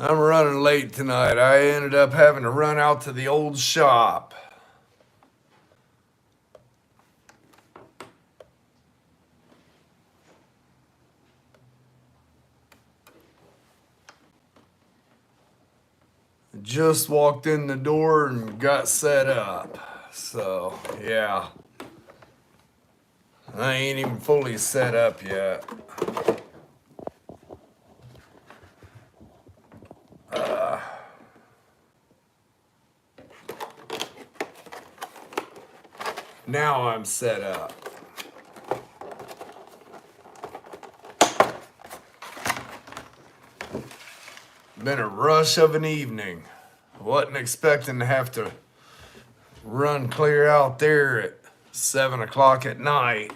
I'm running late tonight. I ended up having to run out to the old shop. Just walked in the door and got set up. So, yeah. I ain't even fully set up yet. Now I'm set up. Been a rush of an evening. Wasn't expecting to have to run clear out there at 7 o'clock at night.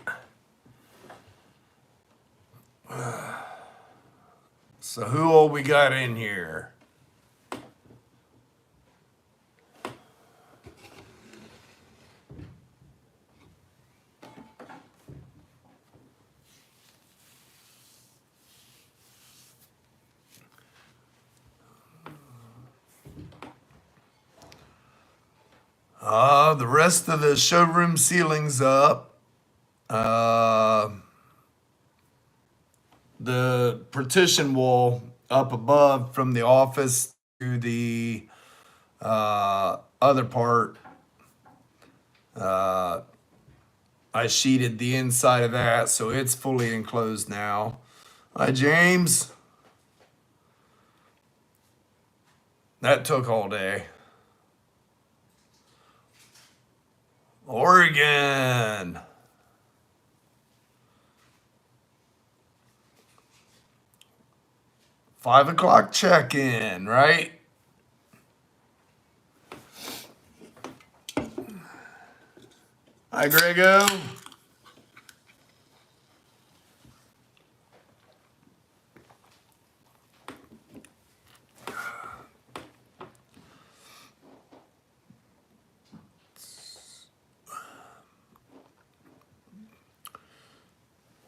So who all we got in here? The rest of the showroom ceiling's up. The partition wall up above from the office to the other part, I sheeted the inside of that, so it's fully enclosed now. Hi, James. That took all day. Oregon. $5 check-in, right? Hi, Grego.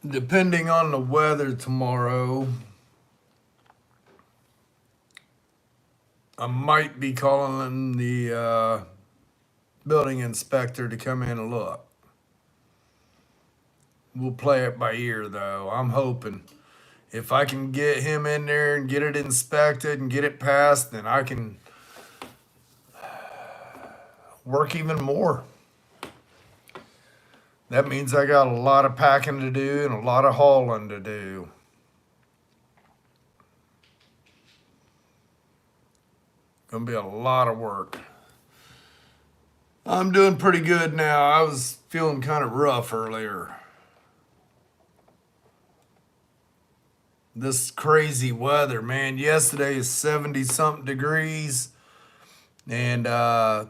Depending on the weather tomorrow, I might be calling the building inspector to come in and look. We'll play it by ear, though. I'm hoping if I can get him in there and get it inspected and get it passed, then I can work even more. That means I got a lot of packing to do and a lot of hauling to do. Gonna be a lot of work. I'm doing pretty good now. I was feeling kind of rough earlier. This crazy weather, man. Yesterday is 70 something degrees and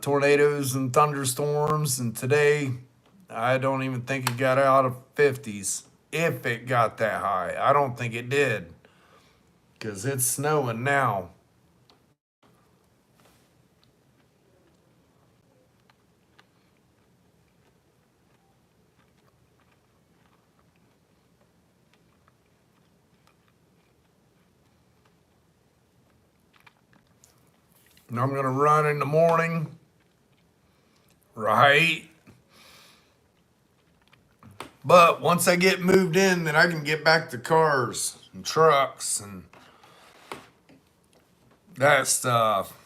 tornadoes and thunderstorms. And today, I don't even think it got out of 50s. If it got that high, I don't think it did because it's snowing now. And I'm going to run in the morning, right? But once I get moved in, then I can get back to cars and trucks and that stuff.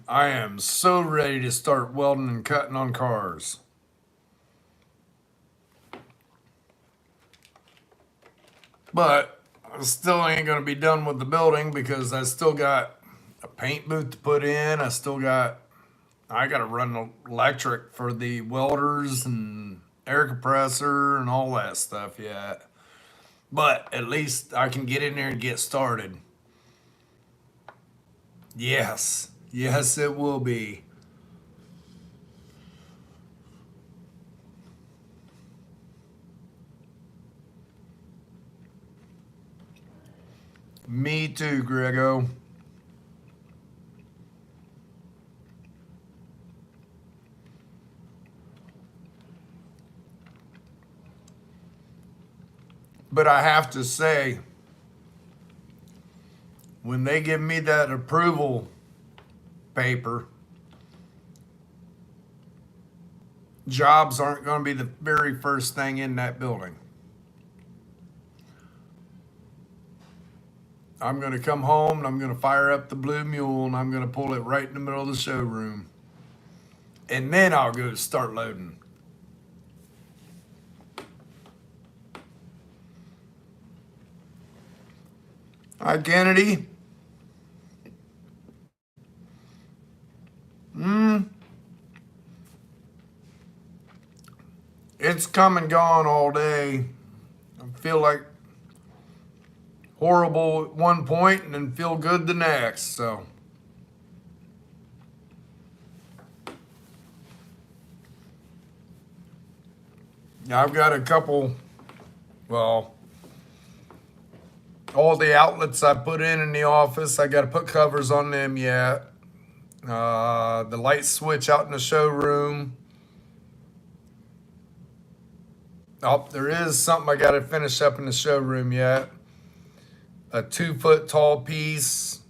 I am so ready to start welding and cutting on cars. But I still ain't going to be done with the building because I still got a paint booth to put in. I got to run electric for the welders and air compressor and all that stuff yet. But at least I can get in there and get started. Yes. Yes, it will be. Me too, Grego. But I have to say, when they give me that approval paper, jobs aren't going to be the very first thing in that building. I'm going to come home and I'm going to fire up the Blue Mule and I'm going to pull it right in the middle of the showroom. And then I'll go start loading. Hi, Kennedy. It's come and gone all day. I feel like horrible at one point and then feel good the next. So yeah, I've got a couple, well, all the outlets I put in the office, I got to put covers on them yet. The light switch out in the showroom. Oh, there is something I got to finish up in the showroom yet. A 2-foot tall piece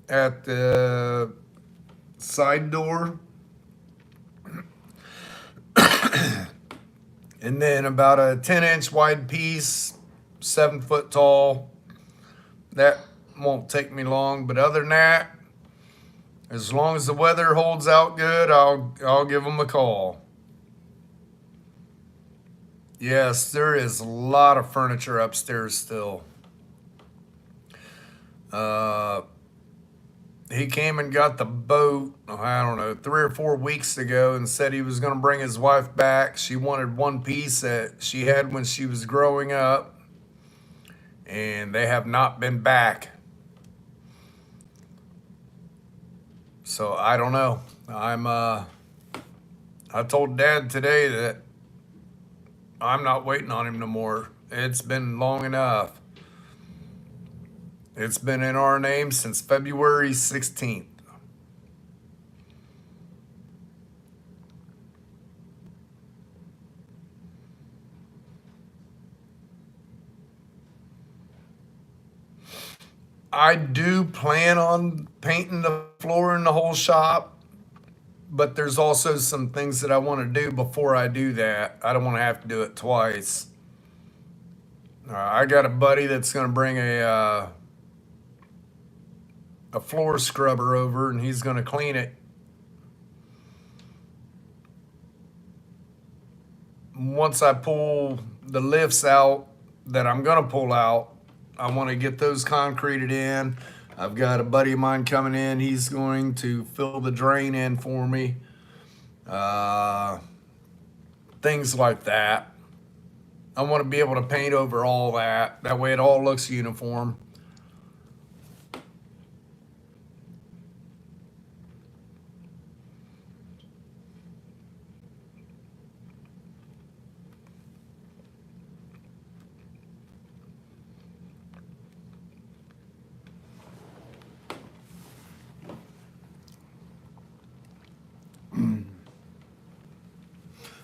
at the side door. And then about a 10-inch wide piece, 7-foot tall. That won't take me long, but other than that, as long as the weather holds out good, I'll give them a call. Yes, there is a lot of furniture upstairs still. He came and got the boat, I don't know, 3 or 4 weeks ago and said he was going to bring his wife back. She wanted one piece that she had when she was growing up, and they have not been back. So I don't know. I told Dad today that I'm not waiting on him no more. It's been long enough. It's been in our name since February 16th. I do plan on painting the floor in the whole shop, but there's also some things that I want to do before I do that. I don't want to have to do it twice. I got a buddy that's going to bring a floor scrubber over, and he's going to clean it. Once I pull the lifts out that I'm going to pull out, I want to get those concreted in. I've got a buddy of mine coming in. He's going to fill the drain in for me. Things like that. I want to be able to paint over all that. That way it all looks uniform.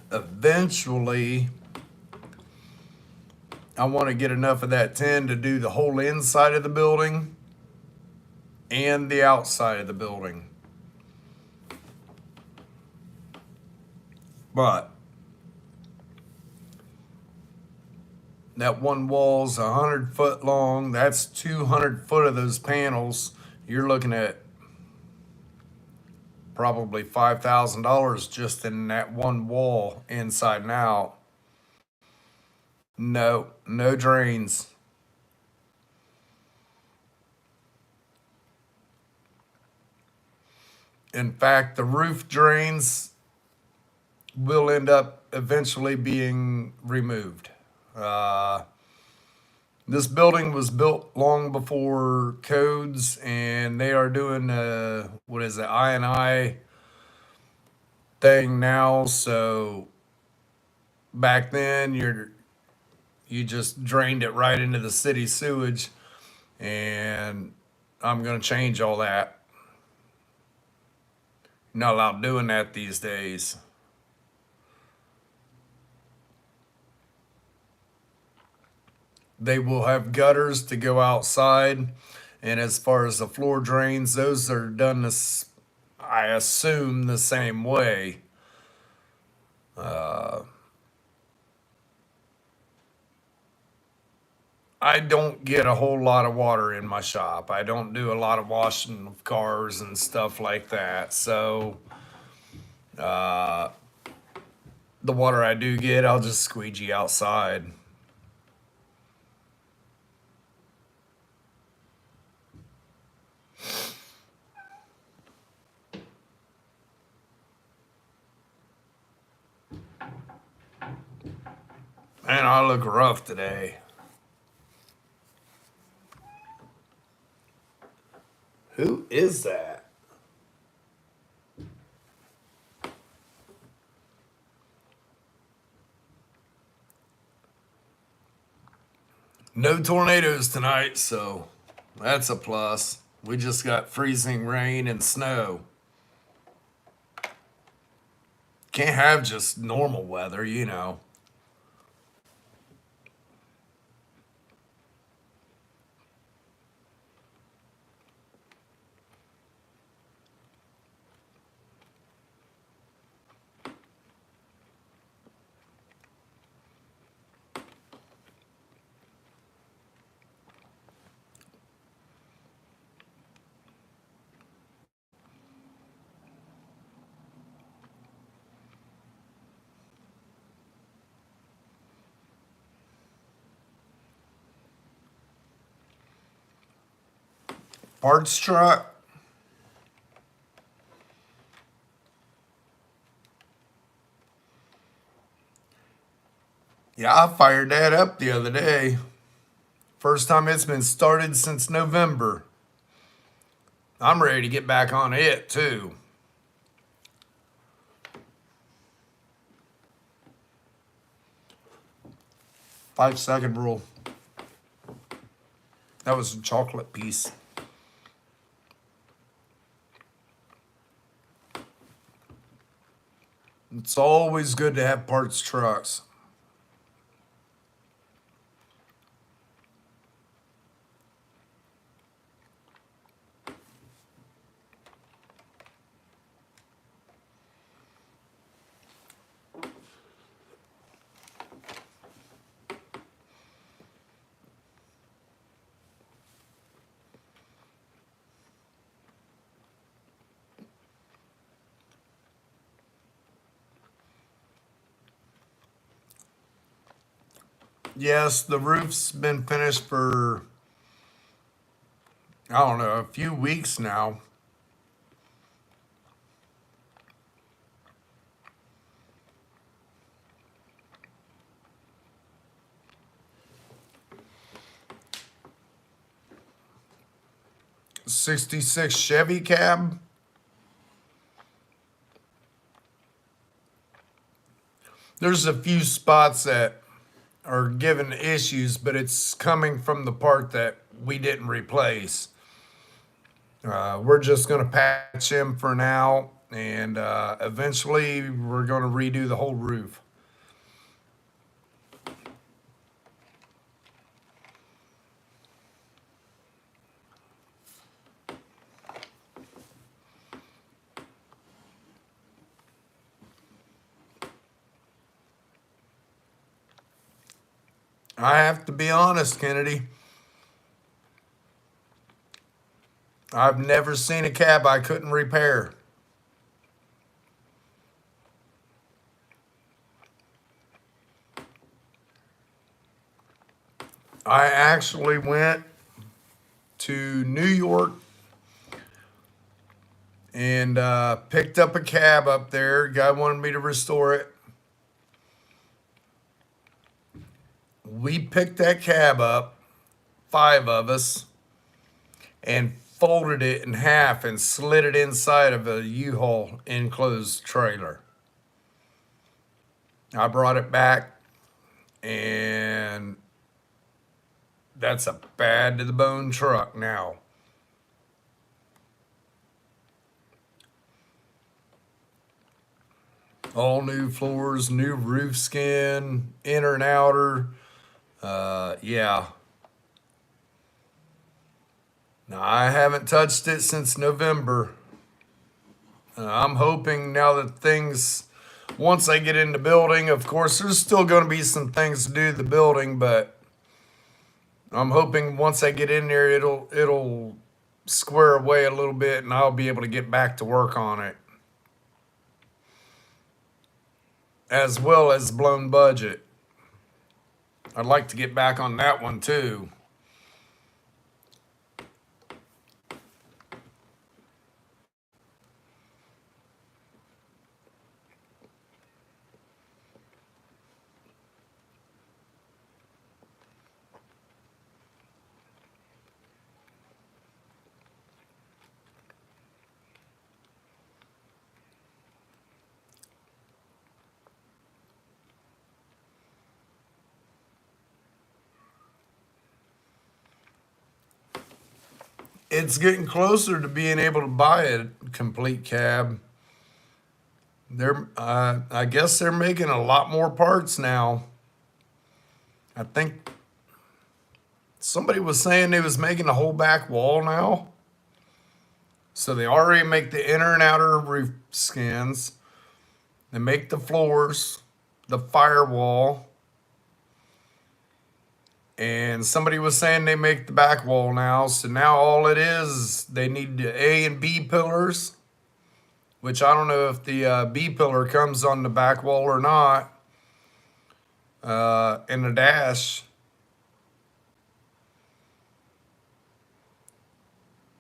Eventually, I want to get enough of that tin to do the whole inside of the building and the outside of the building. But that one wall's 100 foot long. That's 200 foot of those panels. You're looking at probably $5,000 just in that one wall, inside and out. No drains. In fact, the roof drains will end up eventually being removed. This building was built long before codes, and they are doing what is it, I&I thing now. So back then, you just drained it right into the city sewage, and I'm gonna change all that. Not allowed doing that these days. They will have gutters to go outside, And as far as the floor drains, those are done this, I assume, the same way. I don't get a whole lot of water in my shop. I don't do a lot of washing of cars and stuff like that. So the water I do get, I'll just squeegee outside. Man, I look rough today. Who is that? No tornadoes tonight, so that's a plus. We just got freezing rain and snow. Can't have just normal weather, you know. Parts truck. Yeah, I fired that up the other day. First time it's been started since November. I'm ready to get back on it too. 5 second rule. That was a chocolate piece. It's always good to have parts trucks. Yes, the roof's been finished for, I don't know, a few weeks now. 66 Chevy cab. There's a few spots that are giving issues, but it's coming from the part that we didn't replace. We're just going to patch him for now, and eventually we're going to redo the whole roof. I have to be honest, Kennedy. I've never seen a cab I couldn't repair. I actually went to New York and picked up a cab up there. Guy wanted me to restore it. We picked that cab up, 5 of us, and folded it in half and slid it inside of a U-Haul enclosed trailer. I brought it back, and that's a bad to the bone truck now. All new floors, new roof skin, inner and outer. Yeah. I haven't touched it since November. I'm hoping now that things, once I get into building, of course, there's still going to be some things to do to the building, but I'm hoping once I get in there, it'll square away a little bit, and I'll be able to get back to work on it, as well as blown budget. I'd like to get back on that one too. It's getting closer to being able to buy a complete cab. I guess they're making a lot more parts now. I think somebody was saying they was making the whole back wall now. So they already make the inner and outer roof skins. They make the floors, the firewall. And somebody was saying they make the back wall now. So now all it is, they need the A and B pillars, which I don't know if the B pillar comes on the back wall or not. And the dash.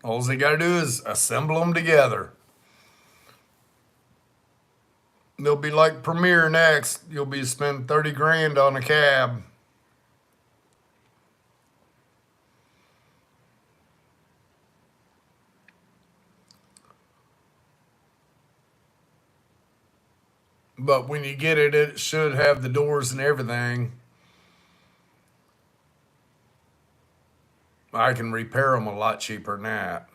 All they got to do is assemble them together. They'll be like Premier next. You'll be spending 30 grand on a cab. But when you get it, it should have the doors and everything. I can repair them a lot cheaper than that.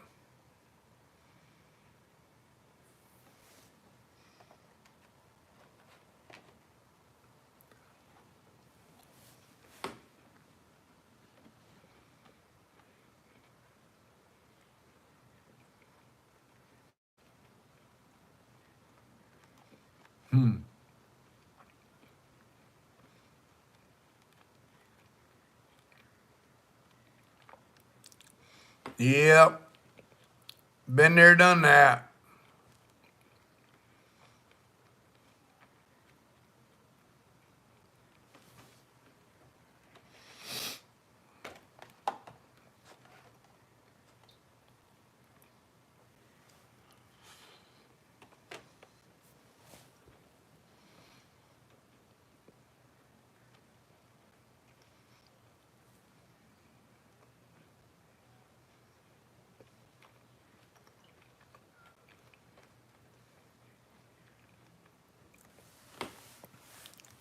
Yep. Been there, done that.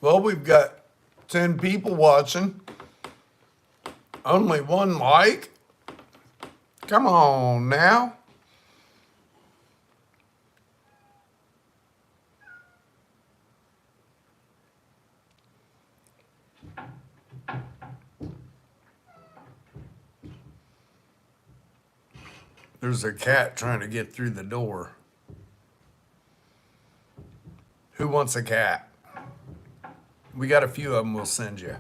Well, we've got 10 people watching. Only one like. Come on now. There's a cat trying to get through the door. Who wants a cat? We got a few of them we'll send you.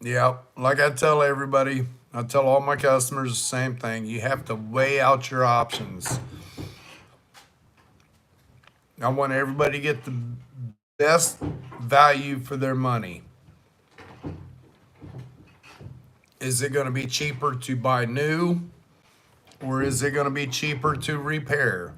Yeah, like I tell everybody, I tell all my customers the same thing. You have to weigh out your options. I want everybody to get the best value for their money. Is it going to be cheaper to buy new, or is it going to be cheaper to repair?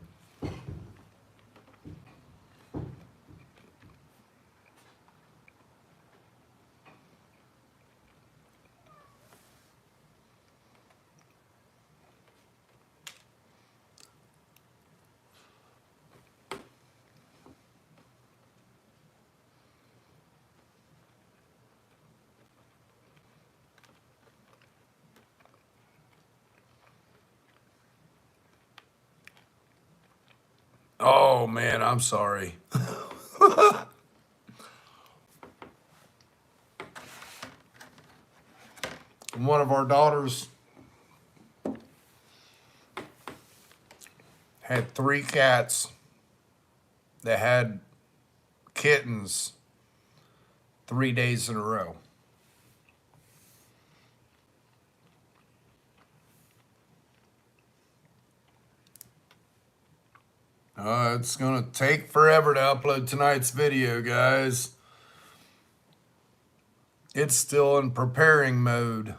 Oh man, I'm sorry. One of our daughters had 3 cats that had kittens 3 days in a row. It's gonna take forever to upload tonight's video, guys. It's still in preparing mode.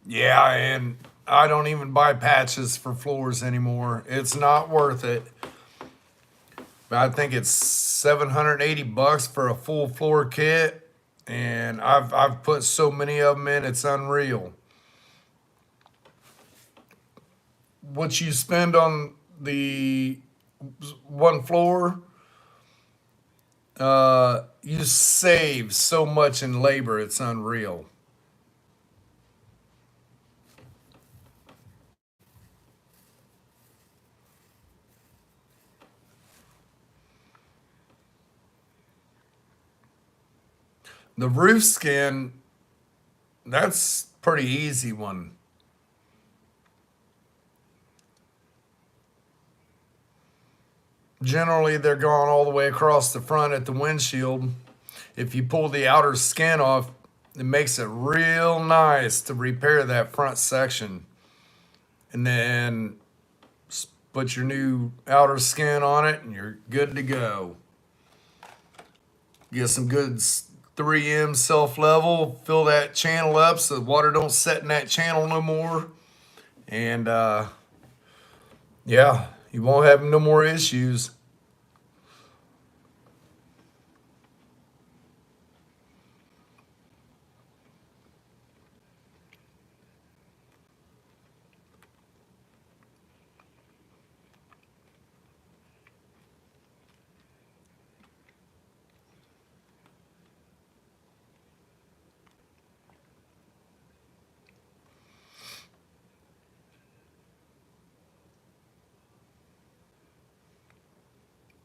Yeah, and I don't even buy patches for floors anymore. It's not worth it. I think it's $780 for a full floor kit, and I've put so many of them in, it's unreal. What you spend on the one floor, you save so much in labor, it's unreal. The roof skin, that's pretty easy one. Generally, they're gone all the way across the front at the windshield. If you pull the outer skin off, it makes it real nice to repair that front section. And then put your new outer skin on it and you're good to go. Get some good 3M self level, fill that channel up so the water don't set in that channel no more. And yeah, you won't have no more issues.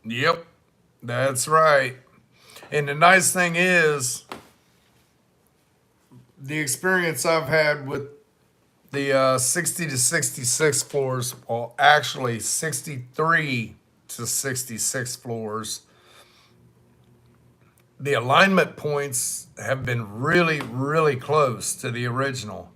Yep, that's right. And the nice thing is, the experience I've had with the 60 to 66 floors, well, actually 63 to 66 floors, the alignment points have been really, really close to the original.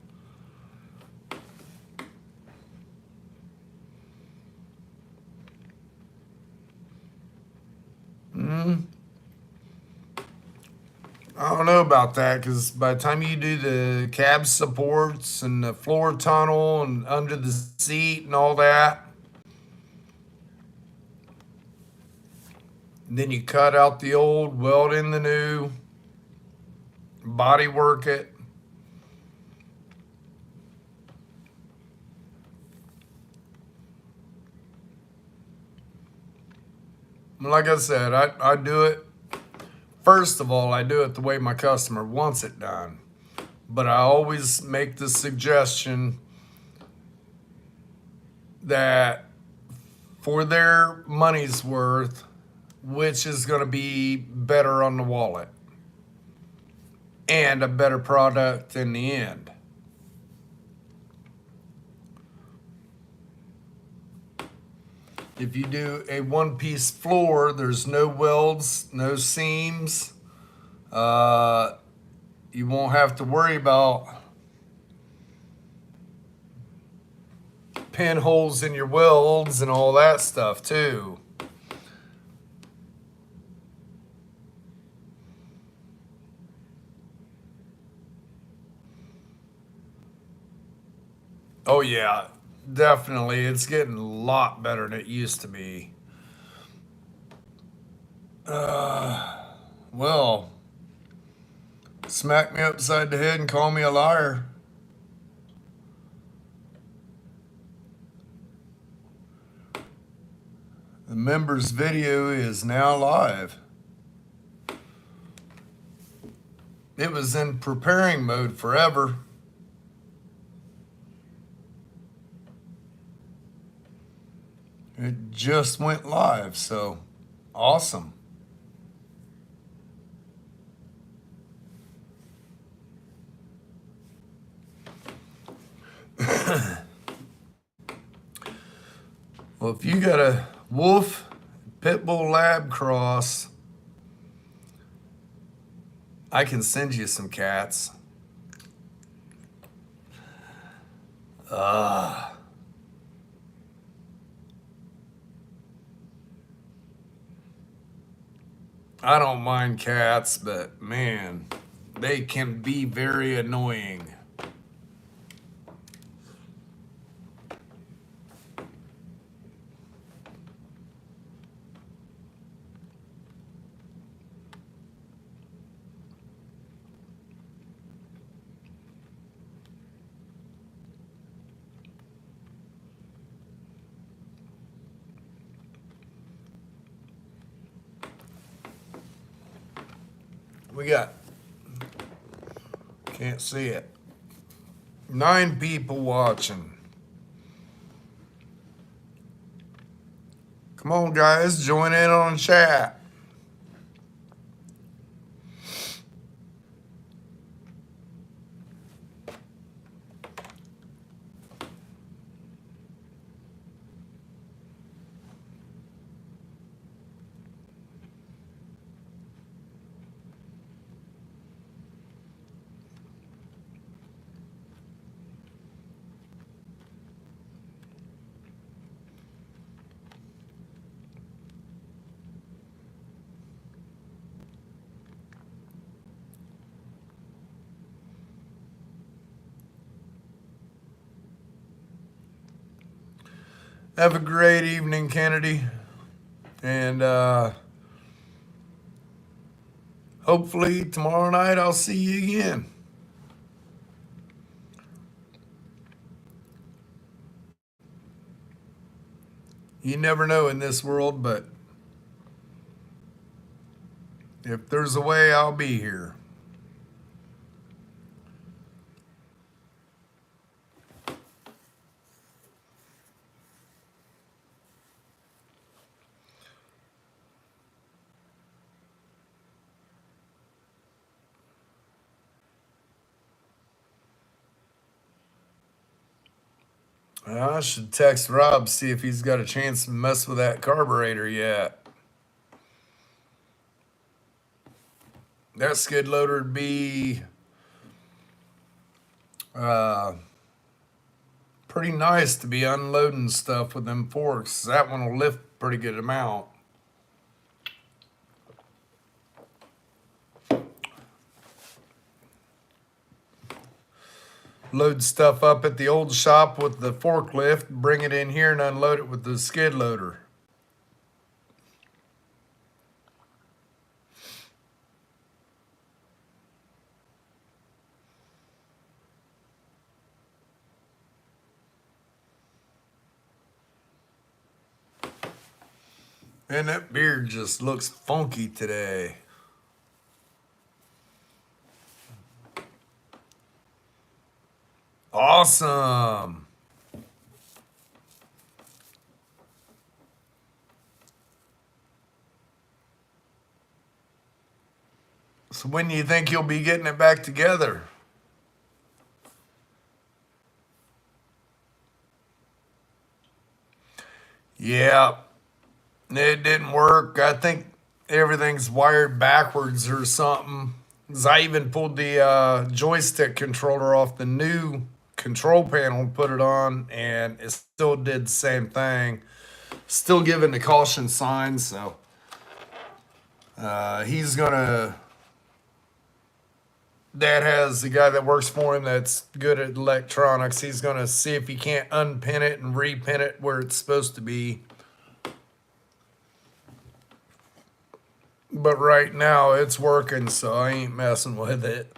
I don't know about that because by the time you do the cab supports and the floor tunnel and under the seat and all that, then you cut out the old, weld in the new, body work it. Like I said, I do it. First of all, I do it the way my customer wants it done. But I always make the suggestion that for their money's worth, which is going to be better on the wallet and a better product in the end. If you do a one-piece floor, there's no welds, no seams. You won't have to worry about pinholes in your welds and all that stuff too. Oh yeah, definitely. It's getting a lot better than it used to be. Well, smack me upside the head and call me a liar. The members video is now live. It was in preparing mode forever. It just went live, so awesome. Well, if you got a wolf pit bull lab cross, I can send you some cats. I don't mind cats, but man, they can be very annoying. We got, can't see it, 9 people watching. Come on, guys, join in on chat. Have a great evening, Kennedy. And hopefully tomorrow night I'll see you again. You never know in this world, but if there's a way, I'll be here. I should text Rob, see if he's got a chance to mess with that carburetor yet. That skid loader would be pretty nice to be unloading stuff with them forks. That one will lift a pretty good amount. Load stuff up at the old shop with the forklift, bring it in here and unload it with the skid loader. And that beard just looks funky today. Awesome. So when do you think you'll be getting it back together? Yeah, it didn't work. I think everything's wired backwards or something. 'Cause I even pulled the joystick controller off the new control panel and put it on, and it still did the same thing. Still giving the caution sign, so he's gonna. Dad has the guy that works for him that's good at electronics. He's gonna see if he can't unpin it and repin it where it's supposed to be. But right now it's working, so I ain't messing with it.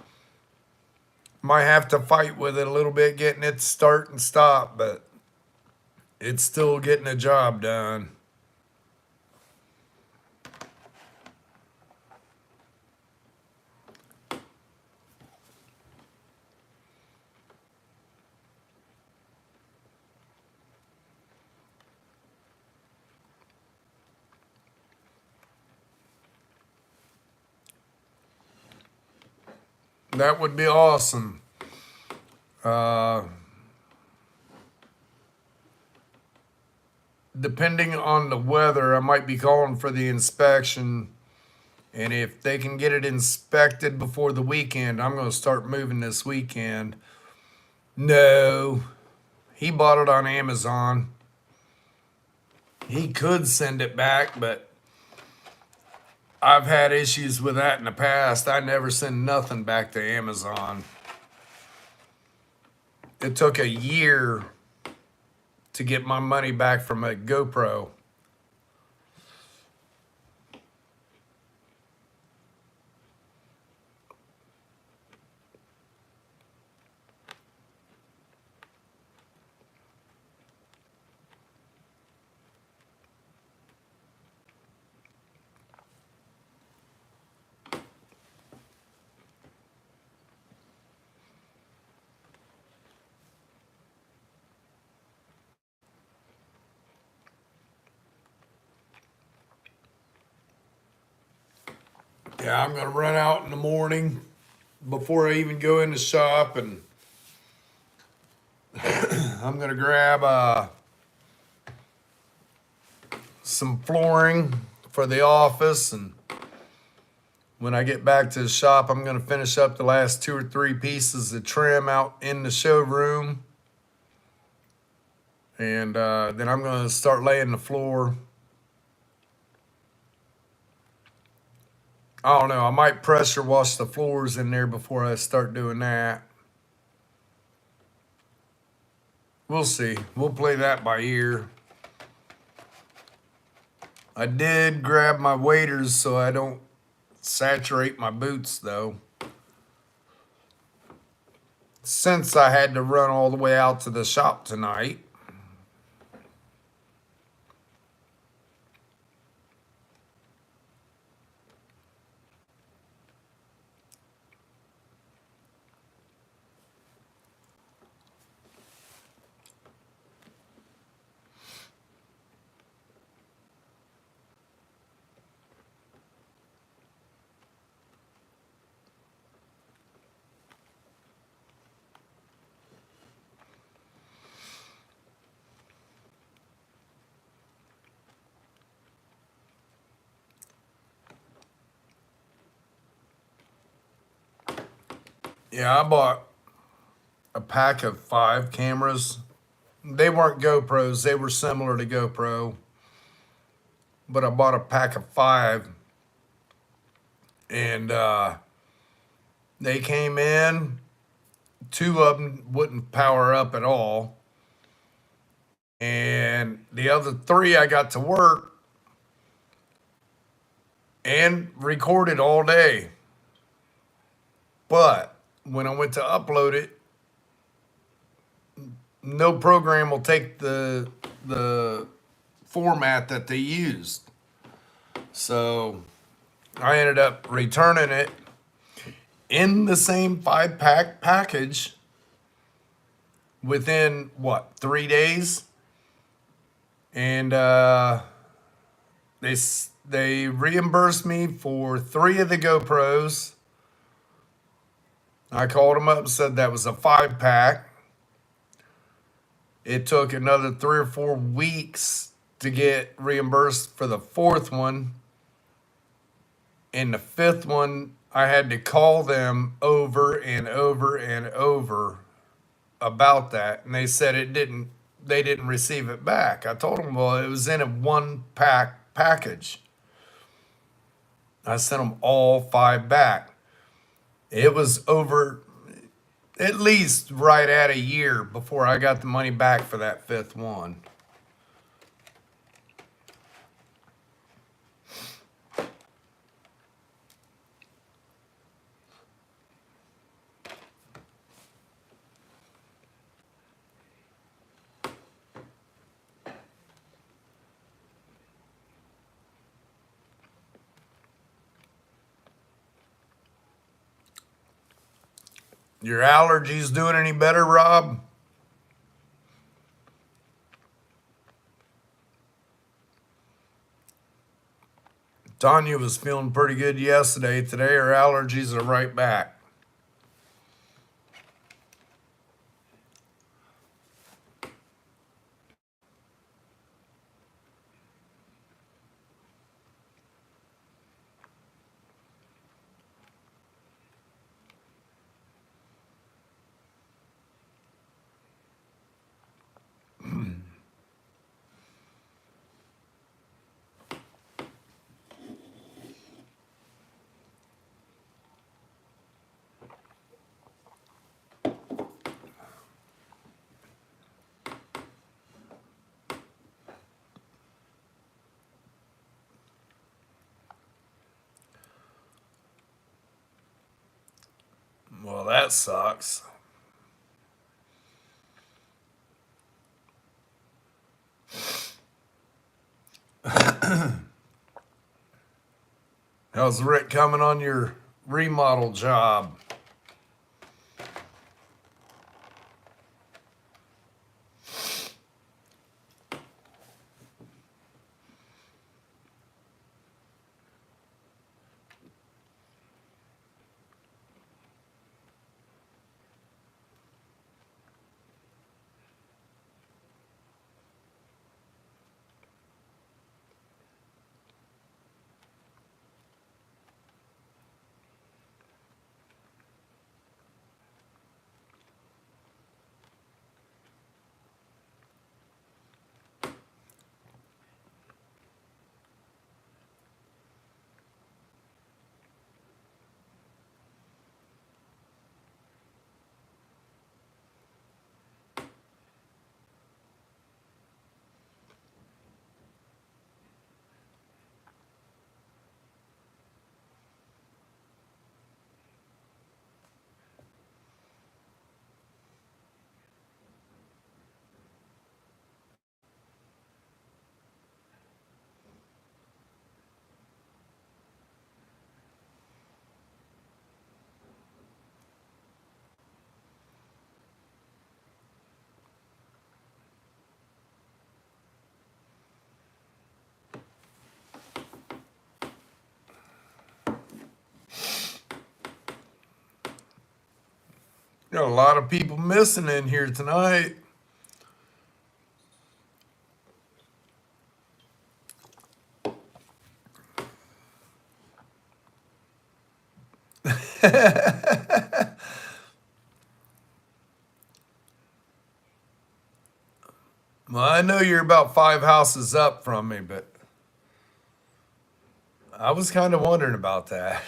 Might have to fight with it a little bit, getting it to start and stop, but it's still getting a job done. that would be awesome. Depending on the weather, I might be calling for the inspection. And if they can get it inspected before the weekend, I'm going to start moving this weekend. No, he bought it on Amazon. He could send it back, but I've had issues with that in the past. I never send nothing back to Amazon. It took a year to get my money back from a GoPro. Yeah, I'm gonna run out in the morning before I even go in the shop, and I'm gonna grab some flooring for the office, and when I get back to the shop, I'm gonna finish up the last 2 or 3 pieces of trim out in the showroom, and then I'm gonna start laying the floor. I don't know. I might pressure wash the floors in there before I start doing that. We'll see. We'll play that by ear. I did grab my waders so I don't saturate my boots, though. Since I had to run all the way out to the shop tonight. Yeah, I bought a pack of 5 cameras. They weren't GoPros, they were similar to GoPro. But I bought a pack of 5, and they came in. 2 of them wouldn't power up at all. And the other 3 I got to work and recorded all day. But when I went to upload it, no program will take the format that they used. So I ended up returning it in the same 5-pack package within 3 days, and they reimbursed me for 3 of the GoPros. I called them up and said that was a 5-pack. It took another 3 or 4 weeks to get reimbursed for the 4th one. And the 5th one, I had to call them over and over and over about that. And they said they didn't receive it back. I told them, well, it was in a 1-pack package. I sent them all 5 back. It was over at least right at a year before I got the money back for that 5th one. Your allergies doing any better, Rob? Tanya was feeling pretty good yesterday. Today her allergies are right back. Well, that sucks. How's Rick coming on your remodel job? Got a lot of people missing in here tonight. Well, I know you're about 5 houses up from me, but I was kind of wondering about that.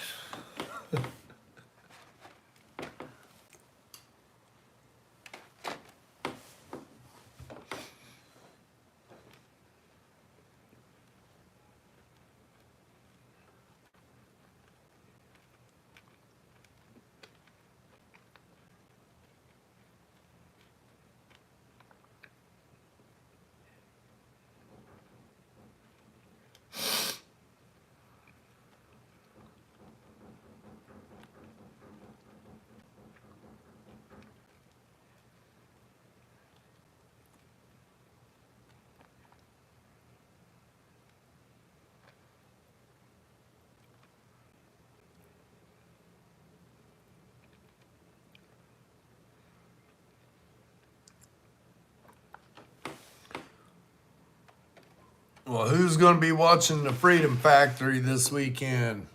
Well, who's going to be watching the Freedom Factory this weekend?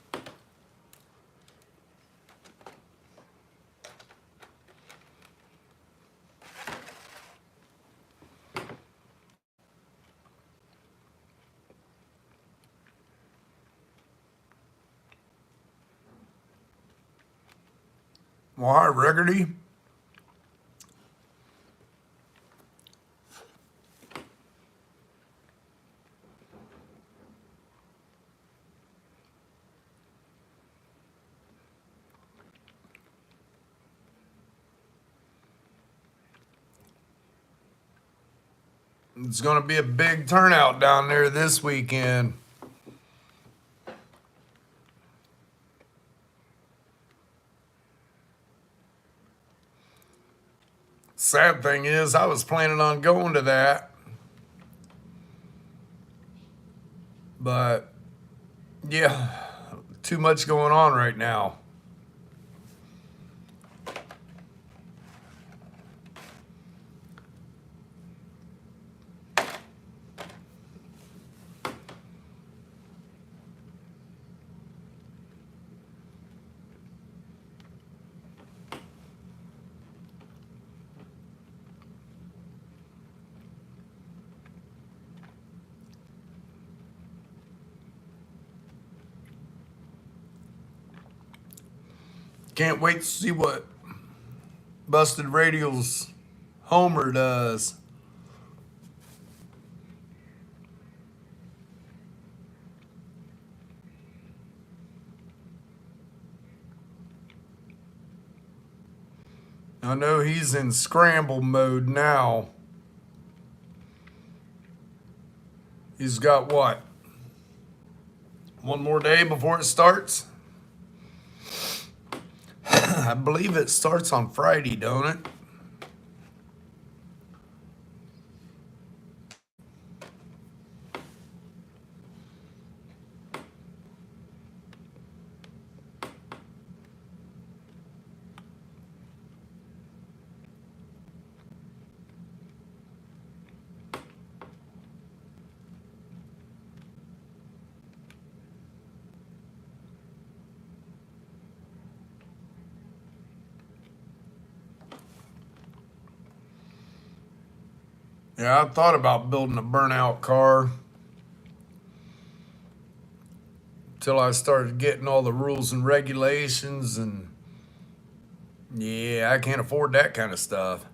Why, Riggerty? It's going to be a big turnout down there this weekend. Sad thing is, I was planning on going to that, but yeah, too much going on right now. Can't wait to see what Busted Radial's Homer does. I know he's in scramble mode now. He's got what? One more day before it starts? I believe it starts on Friday, don't it? Yeah, I thought about building a burnout car till I started getting all the rules and regulations, and yeah, I can't afford that kind of stuff.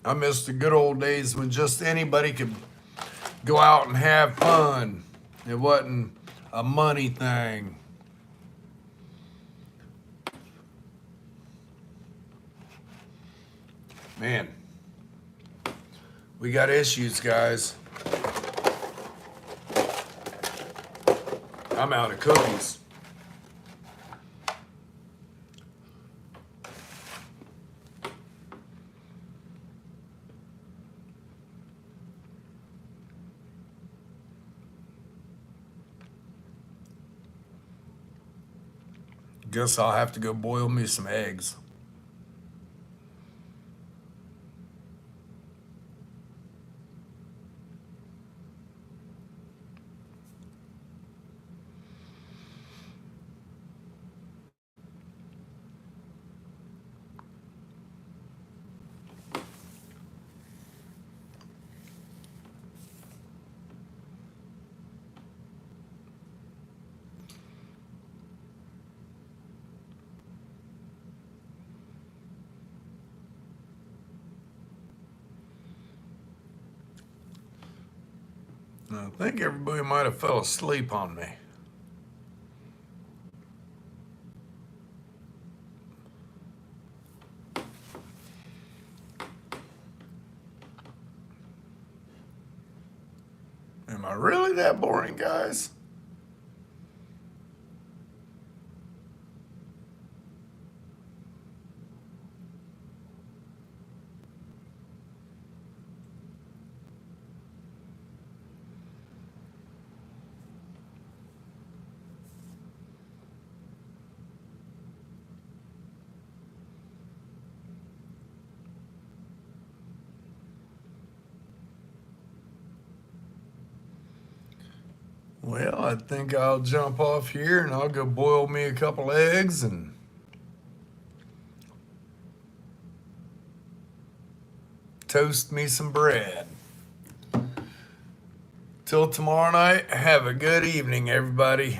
I miss the good old days when just anybody could go out and have fun. It wasn't a money thing. Man, we got issues, guys. I'm out of cookies. Guess I'll have to go boil me some eggs. I think everybody might have fell asleep on me. Am I really that boring, guys? Well, I think I'll jump off here and I'll go boil me a couple eggs and toast me some bread. Till tomorrow night, have a good evening, everybody.